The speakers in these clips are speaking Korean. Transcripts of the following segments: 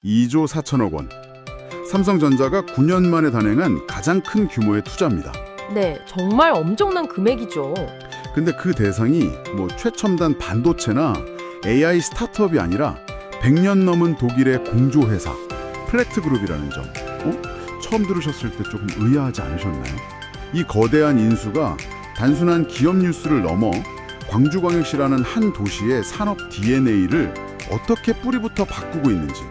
2조 4천억 원. 삼성전자가 9년 만에 단행한 가장 큰 규모의 투자입니다. 네, 정말 엄청난 금액이죠. 근데 그 대상이 최첨단 반도체나 AI 스타트업이 아니라 100년 넘은 독일의 공조회사 플렉트 그룹이라는 점. 처음 들으셨을 때 조금 의아하지 않으셨나요? 이 거대한 인수가 단순한 기업 뉴스를 넘어 광주광역시라는 한 도시의 산업 DNA를 어떻게 뿌리부터 바꾸고 있는지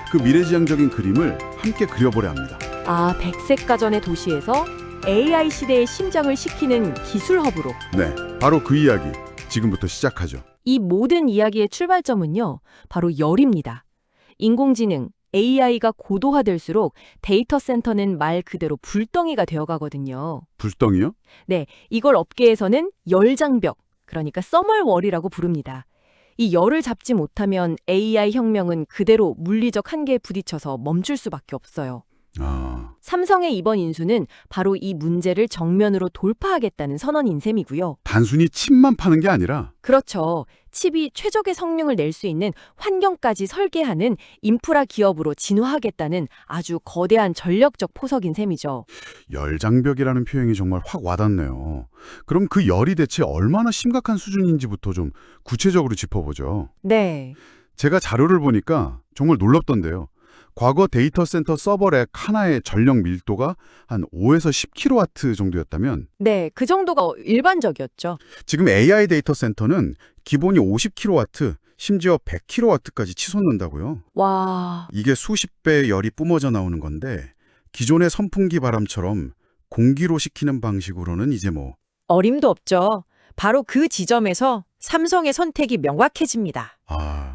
그 미래지향적인 그림을 함께 그려보려 합니다. 아, 백색가전의 도시에서 AI 시대의 심장을 식히는 기술 허브로. 네, 바로 그 이야기 지금부터 시작하죠. 이 모든 이야기의 출발점은요, 바로 열입니다. 인공지능, AI가 고도화될수록 데이터 센터는 말 그대로 불덩이가 되어가거든요. 불덩이요? 네, 이걸 업계에서는 열장벽, 그러니까 서멀월이라고 부릅니다. 이 열을 잡지 못하면 AI 혁명은 그대로 물리적 한계에 부딪혀서 멈출 수밖에 없어요. 삼성의 이번 인수는 바로 이 문제를 정면으로 돌파하겠다는 선언인 셈이고요. 단순히 칩만 파는 게 아니라 그렇죠. 칩이 최적의 성능을 낼 수 있는 환경까지 설계하는 인프라 기업으로 진화하겠다는 아주 거대한 전력적 포석인 셈이죠. 열장벽이라는 표현이 정말 확 와닿네요. 그럼 그 열이 대체 얼마나 심각한 수준인지부터 좀 구체적으로 짚어보죠. 네. 제가 자료를 보니까 정말 놀랍던데요. 과거 데이터 센터 서버렉 하나의 전력 밀도가 한 5에서 10kW 정도였다면 네, 그 정도가 일반적이었죠. 지금 AI 데이터 센터는 기본이 50kW, 심지어 100kW까지 치솟는다고요. 와, 이게 수십 배의 열이 뿜어져 나오는 건데 기존의 선풍기 바람처럼 공기로 식히는 방식으로는 이제 어림도 없죠. 바로 그 지점에서 삼성의 선택이 명확해집니다.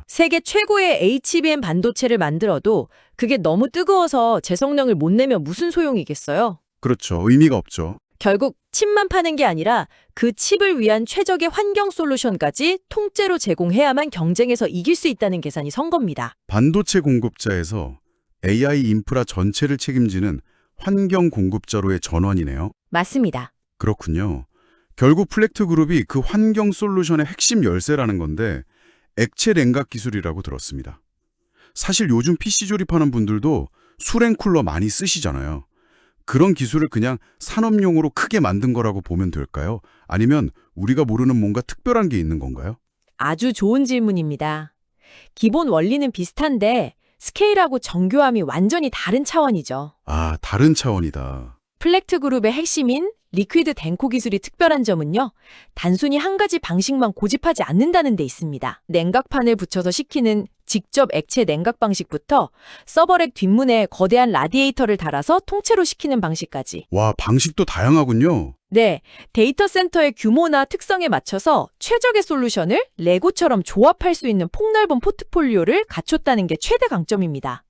세계 최고의 HBM 반도체를 만들어도 그게 너무 뜨거워서 제 성능을 못 내면 무슨 소용이겠어요? 그렇죠. 의미가 없죠. 결국 칩만 파는 게 아니라 그 칩을 위한 최적의 환경 솔루션까지 통째로 제공해야만 경쟁에서 이길 수 있다는 계산이 선 겁니다. 반도체 공급자에서 AI 인프라 전체를 책임지는 환경 공급자로의 전환이네요. 맞습니다. 그렇군요. 결국 플렉트 그룹이 그 환경 솔루션의 핵심 열쇠라는 건데 액체 냉각 기술이라고 들었습니다. 사실 요즘 PC 조립하는 분들도 수냉 쿨러 많이 쓰시잖아요. 그런 기술을 그냥 산업용으로 크게 만든 거라고 보면 될까요? 아니면 우리가 모르는 뭔가 특별한 게 있는 건가요? 아주 좋은 질문입니다. 기본 원리는 비슷한데 스케일하고 정교함이 완전히 다른 차원이죠. 다른 차원이다. 플렉트 그룹의 핵심인 리퀴드 덴코 기술이 특별한 점은요, 단순히 한 가지 방식만 고집하지 않는다는 데 있습니다. 냉각판을 붙여서 식히는 직접 액체 냉각 방식부터 서버렉 뒷문에 거대한 라디에이터를 달아서 통째로 식히는 방식까지. 와, 방식도 다양하군요. 네, 데이터 센터의 규모나 특성에 맞춰서 최적의 솔루션을 레고처럼 조합할 수 있는 폭넓은 포트폴리오를 갖췄다는 게 최대 강점입니다.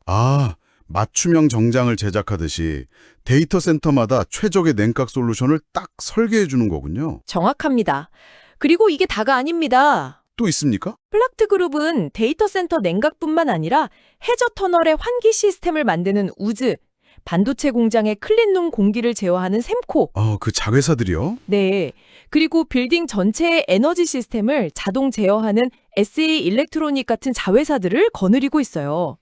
맞춤형 정장을 제작하듯이 데이터 센터마다 최적의 냉각 솔루션을 딱 설계해 주는 거군요. 정확합니다. 그리고 이게 다가 아닙니다. 또 있습니까? 플렉트 그룹은 데이터 센터 냉각뿐만 아니라 해저 터널의 환기 시스템을 만드는 우즈, 반도체 공장의 클린룸 공기를 제어하는 샘코, 그 자회사들이요? 네, 그리고 빌딩 전체의 에너지 시스템을 자동 제어하는 SA 일렉트로닉 같은 자회사들을 거느리고 있어요.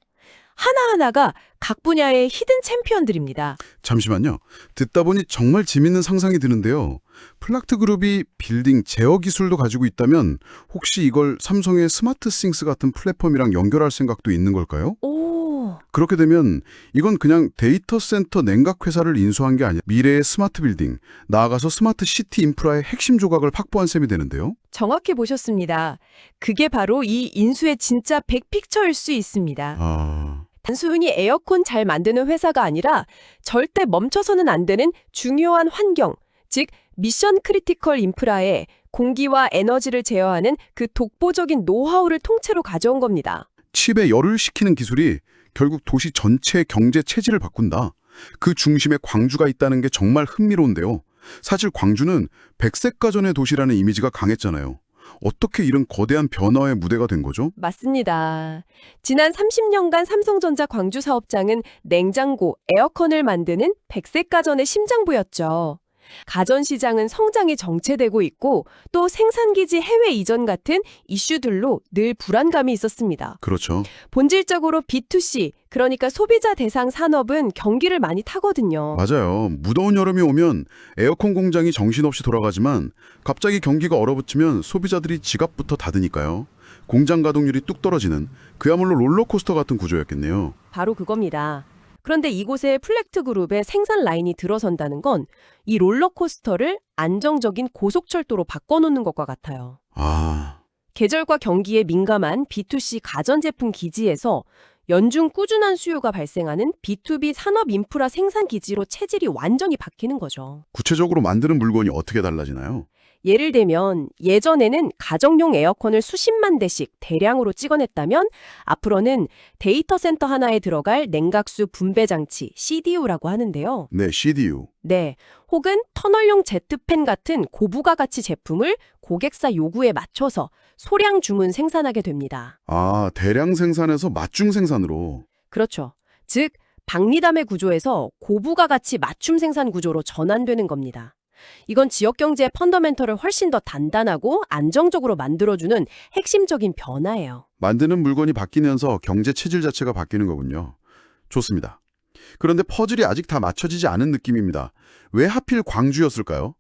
하나하나가 각 분야의 히든 챔피언들입니다. 잠시만요. 듣다 보니 정말 재밌는 상상이 드는데요. 플렉트 그룹이 빌딩 제어 기술도 가지고 있다면 혹시 이걸 삼성의 스마트싱스 같은 플랫폼이랑 연결할 생각도 있는 걸까요? 오, 그렇게 되면 이건 그냥 데이터 센터 냉각 회사를 인수한 게 아니라 미래의 스마트 빌딩, 나아가서 스마트 시티 인프라의 핵심 조각을 확보한 셈이 되는데요. 정확히 보셨습니다. 그게 바로 이 인수의 진짜 빅픽처일 수 있습니다. 단순히 에어컨 잘 만드는 회사가 아니라 절대 멈춰서는 안 되는 중요한 환경, 즉 미션 크리티컬 인프라에 공기와 에너지를 제어하는 그 독보적인 노하우를 통째로 가져온 겁니다. 칩에 열을 식히는 기술이 결국 도시 전체의 경제 체질을 바꾼다. 그 중심에 광주가 있다는 게 정말 흥미로운데요. 사실 광주는 백색가전의 도시라는 이미지가 강했잖아요. 어떻게 이런 거대한 변화의 무대가 된 거죠? 맞습니다. 지난 30년간 삼성전자 광주 사업장은 냉장고, 에어컨을 만드는 백색가전의 심장부였죠. 가전시장은 성장이 정체되고 있고 또 생산기지 해외 이전 같은 이슈들로 늘 불안감이 있었습니다. 그렇죠. 본질적으로 B2C, 그러니까 소비자 대상 산업은 경기를 많이 타거든요. 맞아요. 무더운 여름이 오면 에어컨 공장이 정신없이 돌아가지만 갑자기 경기가 얼어붙으면 소비자들이 지갑부터 닫으니까요. 공장 가동률이 뚝 떨어지는 그야말로 롤러코스터 같은 구조였겠네요. 바로 그겁니다. 그런데 이곳에 플렉트 그룹의 생산 라인이 들어선다는 건 이 롤러코스터를 안정적인 고속철도로 바꿔놓는 것과 같아요. 아, 계절과 경기에 민감한 B2C 가전제품 기지에서 연중 꾸준한 수요가 발생하는 B2B 산업 인프라 생산 기지로 체질이 완전히 바뀌는 거죠. 구체적으로 만드는 물건이 어떻게 달라지나요? 예를 들면 예전에는 가정용 에어컨을 수십만 대씩 대량으로 찍어냈다면 앞으로는 데이터 센터 하나에 들어갈 냉각수 분배 장치 CDU라고 하는데요. 네, CDU. 네, 혹은 터널용 제트팬 같은 고부가 가치 제품을 고객사 요구에 맞춰서 소량 주문 생산하게 됩니다. 아, 대량 생산에서 맞춤 생산으로. 그렇죠. 즉, 박리담의 구조에서 고부가 가치 맞춤 생산 구조로 전환되는 겁니다. 이건 지역 경제의 펀더멘털을 훨씬 더 단단하고 안정적으로 만들어주는 핵심적인 변화예요. 만드는 물건이 바뀌면서 경제 체질 자체가 바뀌는 거군요. 좋습니다. 그런데 퍼즐이 아직 다 맞춰지지 않은 느낌입니다. 왜 하필 광주였을까요?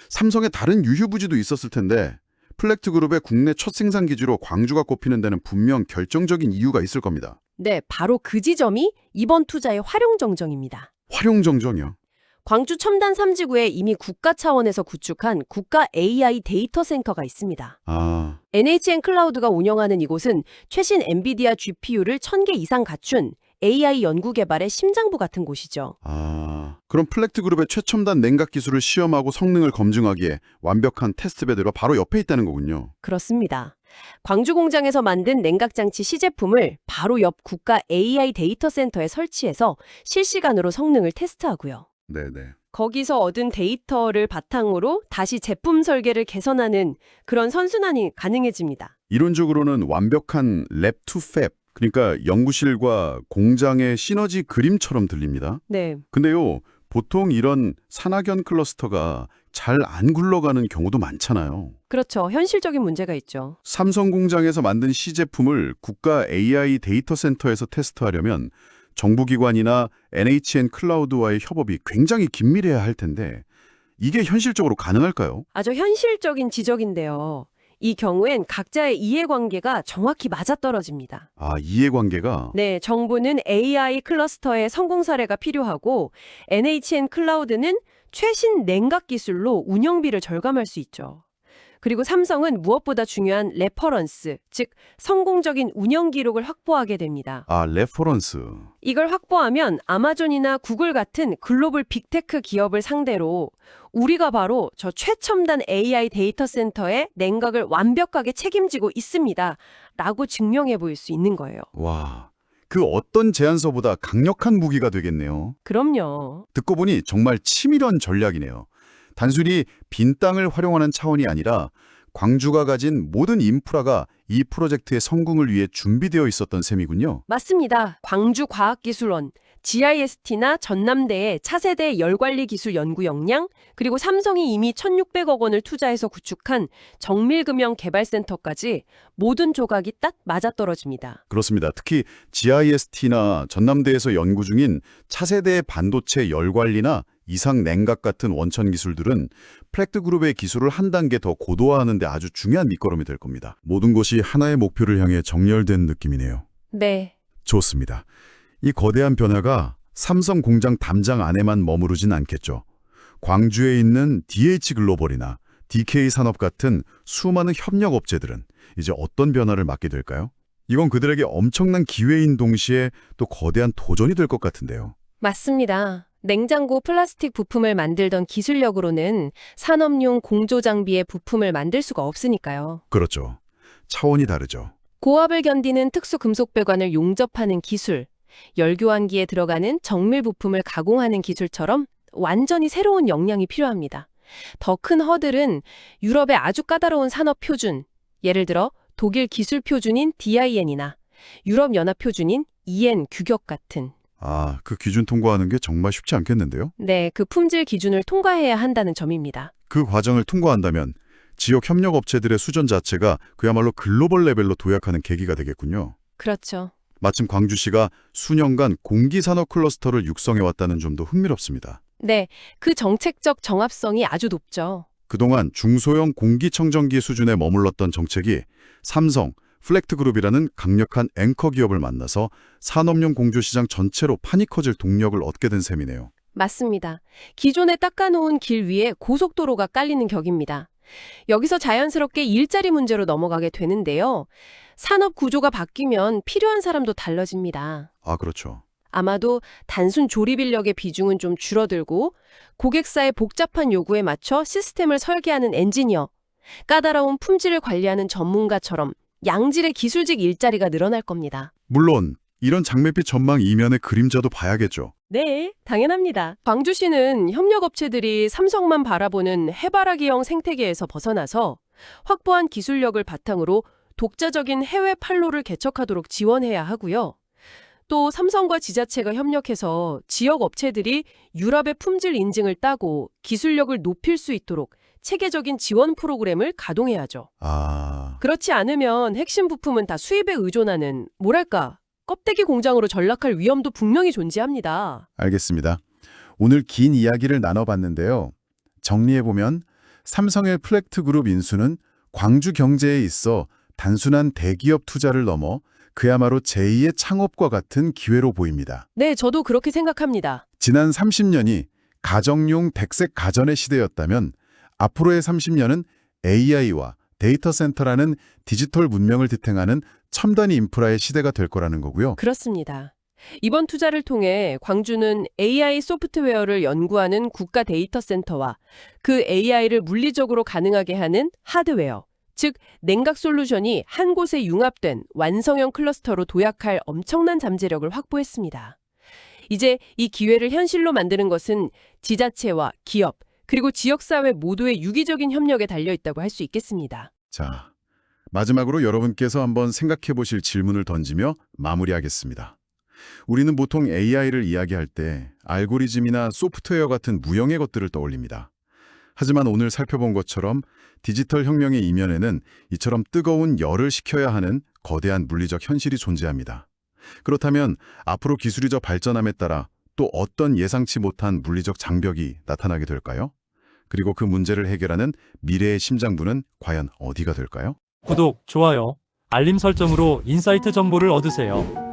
삼성의 다른 유휴부지도 있었을 텐데 플렉트 그룹의 국내 첫 생산 기지로 광주가 꼽히는 데는 분명 결정적인 이유가 있을 겁니다. 네, 바로 그 지점이 이번 투자의 활용정정입니다. 활용정정이요. 광주 첨단 3지구에 이미 국가 차원에서 구축한 국가 AI 데이터 센터가 있습니다. 아, NHN 클라우드가 운영하는 이곳은 최신 엔비디아 GPU를 1000개 이상 갖춘 AI 연구 개발의 심장부 같은 곳이죠. 그럼 플렉트 그룹의 최첨단 냉각 기술을 시험하고 성능을 검증하기에 완벽한 테스트베드가 바로 옆에 있다는 거군요. 그렇습니다. 광주 공장에서 만든 냉각장치 시제품을 바로 옆 국가 AI 데이터 센터에 설치해서 실시간으로 성능을 테스트하고요. 네네. 거기서 얻은 데이터를 바탕으로 다시 제품 설계를 개선하는 그런 선순환이 가능해집니다. 이론적으로는 완벽한 랩 투 팹, 그러니까 연구실과 공장의 시너지 그림처럼 들립니다. 네, 근데요, 보통 이런 산학연 클러스터가 잘 안 굴러가는 경우도 많잖아요. 그렇죠. 현실적인 문제가 있죠. 삼성 공장에서 만든 시제품을 국가 AI 데이터 센터에서 테스트하려면 정부기관이나 NHN 클라우드와의 협업이 굉장히 긴밀해야 할 텐데 이게 현실적으로 가능할까요? 아주 현실적인 지적인데요. 이 경우엔 각자의 이해관계가 정확히 맞아떨어집니다. 아, 이해관계가? 네, 정부는 AI 클러스터의 성공 사례가 필요하고 NHN 클라우드는 최신 냉각 기술로 운영비를 절감할 수 있죠. 그리고 삼성은 무엇보다 중요한 레퍼런스, 즉 성공적인 운영 기록을 확보하게 됩니다. 아, 레퍼런스. 이걸 확보하면 아마존이나 구글 같은 글로벌 빅테크 기업을 상대로 우리가 바로 저 최첨단 AI 데이터 센터의 냉각을 완벽하게 책임지고 있습니다. 라고 증명해 보일 수 있는 거예요. 와, 그 어떤 제안서보다 강력한 무기가 되겠네요. 그럼요. 듣고 보니 정말 치밀한 전략이네요. 단순히 빈 땅을 활용하는 차원이 아니라 광주가 가진 모든 인프라가 이 프로젝트의 성공을 위해 준비되어 있었던 셈이군요. 맞습니다. 광주과학기술원, GIST나 전남대의 차세대 열관리 기술 연구 역량, 그리고 삼성이 이미 1,600억 원을 투자해서 구축한 정밀금형 개발센터까지 모든 조각이 딱 맞아떨어집니다. 그렇습니다. 특히 GIST나 전남대에서 연구 중인 차세대 반도체 열관리나 이상 냉각 같은 원천 기술들은 플렉트 그룹의 기술을 한 단계 더 고도화하는 데 아주 중요한 밑거름이 될 겁니다. 모든 것이 하나의 목표를 향해 정렬된 느낌이네요. 네. 좋습니다. 이 거대한 변화가 삼성 공장 담장 안에만 머무르진 않겠죠. 광주에 있는 DH글로벌이나 DK산업 같은 수많은 협력 업체들은 이제 어떤 변화를 맞게 될까요? 이건 그들에게 엄청난 기회인 동시에 또 거대한 도전이 될 것 같은데요. 맞습니다. 냉장고 플라스틱 부품을 만들던 기술력으로는 산업용 공조 장비의 부품을 만들 수가 없으니까요. 그렇죠. 차원이 다르죠. 고압을 견디는 특수 금속 배관을 용접하는 기술, 열교환기에 들어가는 정밀 부품을 가공하는 기술처럼 완전히 새로운 역량이 필요합니다. 더 큰 허들은 유럽의 아주 까다로운 산업 표준, 예를 들어 독일 기술 표준인 DIN이나 유럽 연합 표준인 EN 규격 같은 아, 그 기준 통과하는 게 정말 쉽지 않겠는데요? 네, 그 품질 기준을 통과해야 한다는 점입니다. 그 과정을 통과한다면 지역 협력 업체들의 수준 자체가 그야말로 글로벌 레벨로 도약하는 계기가 되겠군요. 그렇죠. 마침 광주시가 수년간 공기산업 클러스터를 육성해왔다는 점도 흥미롭습니다. 네, 그 정책적 정합성이 아주 높죠. 그동안 중소형 공기청정기 수준에 머물렀던 정책이 삼성, 플렉트그룹이라는 강력한 앵커 기업을 만나서 산업용 공조시장 전체로 판이 커질 동력을 얻게 된 셈이네요. 맞습니다. 기존에 닦아놓은 길 위에 고속도로가 깔리는 격입니다. 여기서 자연스럽게 일자리 문제로 넘어가게 되는데요. 산업 구조가 바뀌면 필요한 사람도 달라집니다. 아, 그렇죠. 아마도 단순 조립 인력의 비중은 좀 줄어들고 고객사의 복잡한 요구에 맞춰 시스템을 설계하는 엔지니어, 까다로운 품질을 관리하는 전문가처럼 양질의 기술직 일자리가 늘어날 겁니다. 물론 이런 장밋빛 전망 이면의 그림자도 봐야겠죠. 네, 당연합니다. 광주시는 협력업체들이 삼성만 바라보는 해바라기형 생태계에서 벗어나서 확보한 기술력을 바탕으로 독자적인 해외 판로를 개척하도록 지원해야 하고요. 또 삼성과 지자체가 협력해서 지역 업체들이 유럽의 품질 인증을 따고 기술력을 높일 수 있도록 체계적인 지원 프로그램을 가동해야죠. 아, 그렇지 않으면 핵심 부품은 다 수입에 의존하는 뭐랄까 껍데기 공장으로 전락할 위험도 분명히 존재합니다. 알겠습니다. 오늘 긴 이야기를 나눠봤는데요. 정리해보면 삼성의 플렉트그룹 인수는 광주 경제에 있어 단순한 대기업 투자를 넘어 그야말로 제2의 창업과 같은 기회로 보입니다. 네, 저도 그렇게 생각합니다. 지난 30년이 가정용 백색 가전의 시대였다면 앞으로의 30년은 AI와 데이터 센터라는 디지털 문명을 지탱하는 첨단 인프라의 시대가 될 거라는 거고요. 그렇습니다. 이번 투자를 통해 광주는 AI 소프트웨어를 연구하는 국가 데이터 센터와 그 AI를 물리적으로 가능하게 하는 하드웨어, 즉 냉각 솔루션이 한 곳에 융합된 완성형 클러스터로 도약할 엄청난 잠재력을 확보했습니다. 이제 이 기회를 현실로 만드는 것은 지자체와 기업, 그리고 지역사회 모두의 유기적인 협력에 달려있다고 할 수 있겠습니다. 자, 마지막으로 여러분께서 한번 생각해 보실 질문을 던지며 마무리하겠습니다. 우리는 보통 AI를 이야기할 때 알고리즘이나 소프트웨어 같은 무형의 것들을 떠올립니다. 하지만 오늘 살펴본 것처럼 디지털 혁명의 이면에는 이처럼 뜨거운 열을 식혀야 하는 거대한 물리적 현실이 존재합니다. 그렇다면 앞으로 기술이 더 발전함에 따라 또 어떤 예상치 못한 물리적 장벽이 나타나게 될까요? 그리고 그 문제를 해결하는 미래의 심장부는 과연 어디가 될까요? 구독, 좋아요, 알림 설정으로 인사이트 정보를 얻으세요.